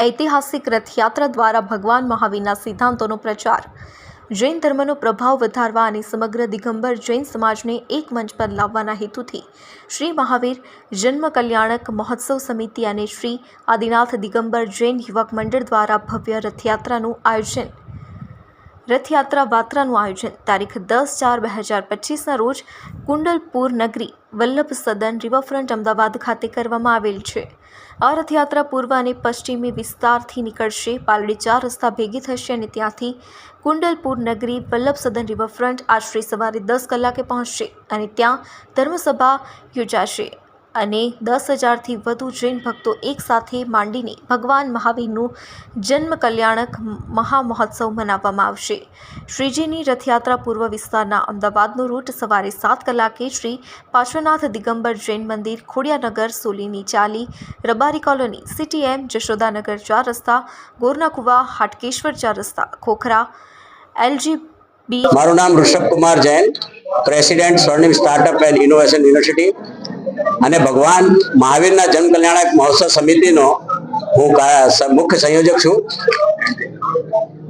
ऐतिहासिक रथयात्रा द्वारा भगवान महावीरना सिद्धांतों प्रचार, जैन धर्मનો પ્રભાવ વધારવા અને સમગ્ર દિગંબર જૈન સમાજને એક મંચ પર લાવવાના હેતુથી શ્રી મહાવીર જન્મ કલ્યાણક મહોત્સવ સમિતિ અને શ્રી આદિનાથ દિગંબર જૈન યુવક મંડળ દ્વારા ભવ્ય રથયાત્રાનું આયોજન તારીખ 10/4/2025 રોજ કુંડલપુર નગરી વલ્લભ સદન રિવરફ્રન્ટ અમદાવાદ ખાતે કરવામાં આવેલ છે। આ રથયાત્રા પૂર્વ અને પશ્ચિમી વિસ્તારથી નીકળશે, પાલડી 4 રસ્તા ભેગી થશે અને ત્યાંથી કુંડલપુર નગરી વલ્લભ સદન રિવરફ્રન્ટ આશરે સવારે 10 કલાકે પહોંચશે અને ત્યાં ધર્મસભા યોજાશે અને 10,000થી વધુ જૈન ભક્તો એકસાથે માંડીને ભગવાન મહાવીરનું જન્મ કલ્યાણક મહામહોત્સવ મનાવવામાં આવશે। શ્રીજીની રથયાત્રા પૂર્વ વિસ્તારના અમદાવાદનો રૂટ સવારે 7 કલાકે શ્રી પાર્શ્વનાથ દિગંબર જૈન મંદિર, ખોડિયાનગર, સોલીની ચાલી, રબારી કોલોની, CTM, જશોદાનગર 4 રસ્તા, ગોરનાકુવા, હાટકેશ્વર 4 રસ્તા, ખોખરા, LGB। મારું નામ Rishabh Kumar Jain, president Swarnim startup and innovation university અને ભગવાન મહાવીરના જન્મ કલ્યાણક મહોત્સવ સમિતિનો હું મુખ્ય સંયોજક છું।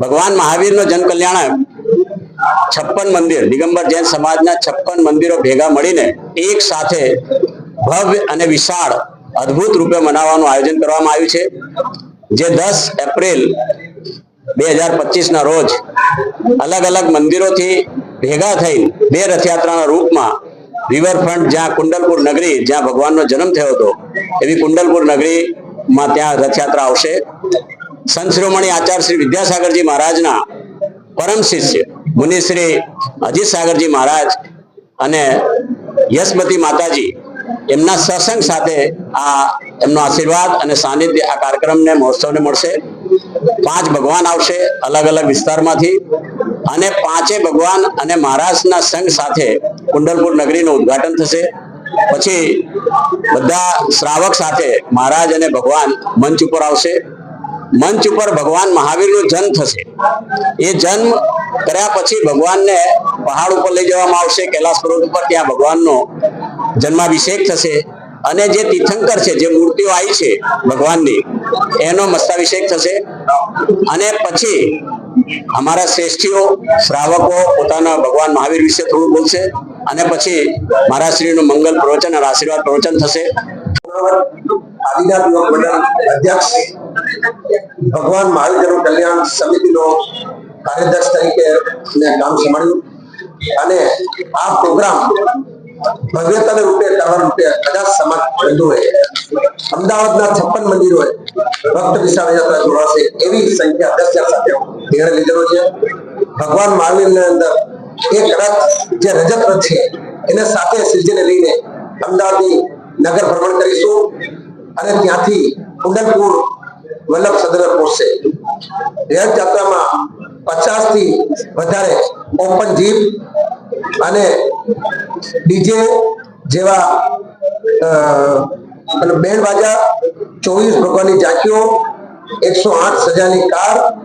ભગવાન મહાવીરનો જન્મ કલ્યાણક 56 મંદિર, દિગંબર જૈન સમાજના 56 મંદિરો ભેગા મળીને એક સાથે ભવ્ય અને વિશાળ અદ્ભુત રૂપે મનાવવાનું આયોજન કરવામાં આવ્યું છે, જે 10 એપ્રિલ 2025 ના રોજ અલગ અલગ મંદિરોથી ભેગા થઈ બે રથયાત્રાના રૂપમાં રિવરફ્રન્ટ, જ્યાં કુંડલપુર નગરી, જ્યાં ભગવાનનો જન્મ થયો હતો એવી કુંડલપુર નગરીમાં ત્યાં રથયાત્રા આવશે। સંત શિરોમણી આચાર્ય શ્રી વિદ્યાસાગરજી મહારાજના પરમ શિષ્ય મુનિ શ્રી અજીત સાગરજી મહારાજ અને યશમતી માતાજી એમના સત્સંગ સાથે આ એમનો આશીર્વાદ અને સાનિધ્ય આ કાર્યક્રમને મહોત્સવને મળશે। 5 ભગવાન આવશે અલગ અલગ વિસ્તારમાંથી અને 5 ભગવાન અને મહારાજના સંઘ સાથે કુંડલપુર નગરીનું ઉદ્ઘાટન થશે। પછી બધા શ્રાવક સાથે મહારાજ અને ભગવાન મંચ ઉપર આવશે। મંચ ઉપર ભગવાન મહાવીરનો જન્મ થશે। એ જન્મ કર્યા પછી ભગવાનને પહાડ ઉપર લઈ જવામાં આવશે, કૈલાસ પર્વત ઉપર, ત્યાં ભગવાનનો જન્માભિષેક થશે અને જે તીર્થંકર છે, જે મૂર્તિઓ આવી છે ભગવાનની, એનો મસ્તાભિષેક થશે અને પછી અમારા શ્રેષ્ઠીઓ શ્રાવકો પોતાના ભગવાન મહાવીર વિશે થોડું બોલશે અને પછી મહારાજ શ્રીનું મંગલ પ્રવચન અને આશીર્વાદ પ્રવચન થશે। આદિનાથ યુવક મંડળ અધ્યક્ષ, ભગવાન મહાવીર જન્મ કલ્યાણ સમિતિનો કાર્યદર્શ તરીકે મેં કામ સંભાળ્યું અને આ પ્રોગ્રામ ભવ્યતાને રૂપે કરવા રૂપે કદાચ સમાજ બંધુઓએ અમદાવાદના 56 મંદિરોએ ભક્ત વિશાળ યાત્રા જોડાશે એવી સંખ્યા 10,000 સાથે નિર્ણય લીધેલો છે। ભગવાન મહાવીરની અંદર એક રથ, જે રજત રથ છે, એને સાથે શ્રીજીને લઈને અમદાવાદની નગર ભ્રમણ કરીશું અને ત્યાંથી કુંડલપુર વલ્લભ સદન પહોંચશે। રથયાત્રામાં 50થી વધારે ઓપન જીપ અને ડીજે જેવા બેન્ડ બાજા, 24 ભગવાનની ઝાંકીઓ, 108 સજાની કાર